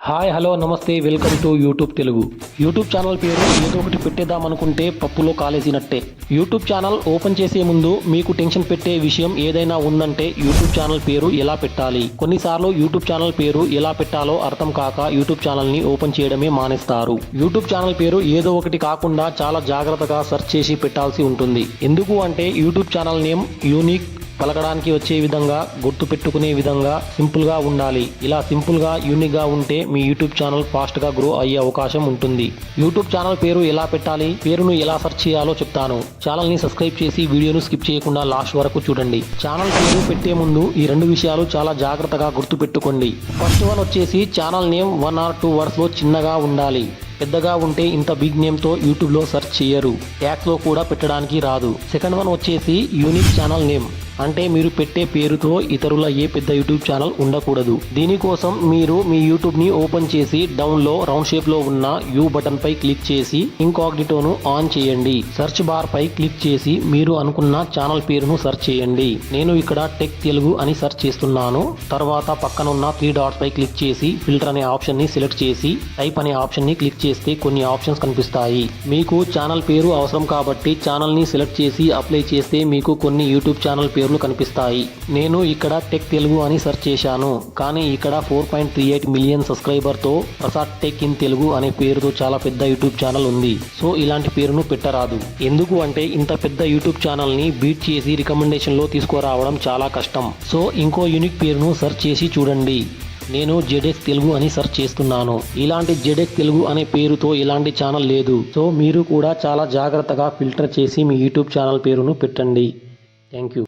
Hi hello నమస్తే welcome to YouTube Telugu. YouTube channel పేరు ఏదో ఒకటి పెట్టేద్దాం అనుకుంటే పప్పులో కాలేసినట్టే. యూట్యూబ్ ఛానల్ ఓపెన్ చేసే ముందు మీకు టెన్షన్ పెట్టే విషయం ఏదైనా ఉందంటే యూట్యూబ్ ఛానల్ పేరు ఎలా పెట్టాలి. కొన్నిసార్లు యూట్యూబ్ ఛానల్ పేరు ఎలా పెట్టాలో అర్థం కాక యూట్యూబ్ ఛానల్ ని ఓపెన్ చేయడమే మానేస్తారు. యూట్యూబ్ ఛానల్ పేరు ఏదో ఒకటి కాకుండా చాలా జాగ్రత్తగా సెర్చ్ చేసి పెట్టాల్సి ఉంటుంది. ఎందుకు అంటే యూట్యూబ్ ఛానల్ నేమ్ యూనిక్, పలకడానికి వచ్చే విధంగా, గుర్తు పెట్టుకునే విధంగా సింపుల్ గా ఉండాలి. ఇలా సింపుల్ గా యూనిక్ గా ఉంటే మీ యూట్యూబ్ ఛానల్ ఫాస్ట్ గా గ్రో అయ్యే అవకాశం ఉంటుంది. యూట్యూబ్ ఛానల్ పేరు ఎలా పెట్టాలి, పేరును ఎలా సెర్చ్ చేయాలో చెప్తాను. ఛానల్ ని సబ్స్క్రైబ్ చేసి వీడియోను స్కిప్ చేయకుండా లాస్ట్ వరకు చూడండి. ఛానల్ పేరు పెట్టే ముందు ఈ రెండు విషయాలు చాలా జాగ్రత్తగా గుర్తు పెట్టుకోండి. ఫస్ట్ వన్ వచ్చేసి ఛానల్ నేమ్ 1 or 2 words లో చిన్నగా ఉండాలి. పెద్దగా ఉంటే ఇంత బిగ్ నేమ్ తో యూట్యూబ్ లో సెర్చ్ చేయరు, ట్యాగ్స్ లో కూడా పెట్టడానికి రాదు. సెకండ్ వన్ వచ్చేసి యూనిక్ ఛానల్ నేమ్, అంటే మీరు పెట్టే పేరుతో ఇతరుల ఏ పెద్ద యూట్యూబ్ ఛానల్ ఉండకూడదు. దీనికోసం మీరు మీ యూట్యూబ్ ని ఓపెన్ చేసి డౌన్ లో రౌండ్ షేప్ లో ఉన్న యూ బటన్ పై క్లిక్ చేసి ఇంకాగ్నిటోను ఆన్ చేయండి. సెర్చ్ బార్ పై క్లిక్ చేసి మీరు అనుకున్న ఛానల్ పేరును సెర్చ్ చేయండి. నేను ఇక్కడ టెక్ తెలుగు అని సెర్చ్ చేస్తున్నాను. తర్వాత పక్కనున్న 3 dots పై క్లిక్ చేసి ఫిల్టర్ అనే ఆప్షన్ ని సెలెక్ట్ చేసి టైప్ అనే ఆప్షన్ ని క్లిక్ చేస్తే కొన్ని ఆప్షన్స్ కనిపిస్తాయి. మీకు ఛానల్ పేరు అవసరం కాబట్టి ఛానల్ ని సెలెక్ట్ చేసి అప్లై చేస్తే మీకు కొన్ని యూట్యూబ్ ఛానల్ పేర్లు కనిపిస్తాయి. నేను ఇక్కడ టెక్ తెలుగు అని సెర్చ్ చేశాను, కానీ ఇక్కడ 4.38 million సబ్స్క్రైబర్ తో ప్రసాద్ టెక్ ఇన్ తెలుగు అనే పేరుతో చాలా పెద్ద యూట్యూబ్ ఛానల్ ఉంది. సో ఇలాంటి పేరును పెట్టరాదు. ఎందుకు అంటే ఇంత పెద్ద యూట్యూబ్ ఛానల్ ని బీట్ చేసి రికమెండేషన్ లో తీసుకురావడం చాలా కష్టం. సో ఇంకో యూనిక్ పేరును సెర్చ్ చేసి చూడండి. నేను జెడెక్స్ తెలుగు అని సెర్చ్ చేస్తున్నాను. ఇలాంటి జెడెక్స్ తెలుగు అనే పేరుతో ఇలాంటి ఛానల్ లేదు. సో మీరు కూడా చాలా జాగ్రత్తగా ఫిల్టర్ చేసి మీ యూట్యూబ్ ఛానల్ పేరును పెట్టండి. Thank you.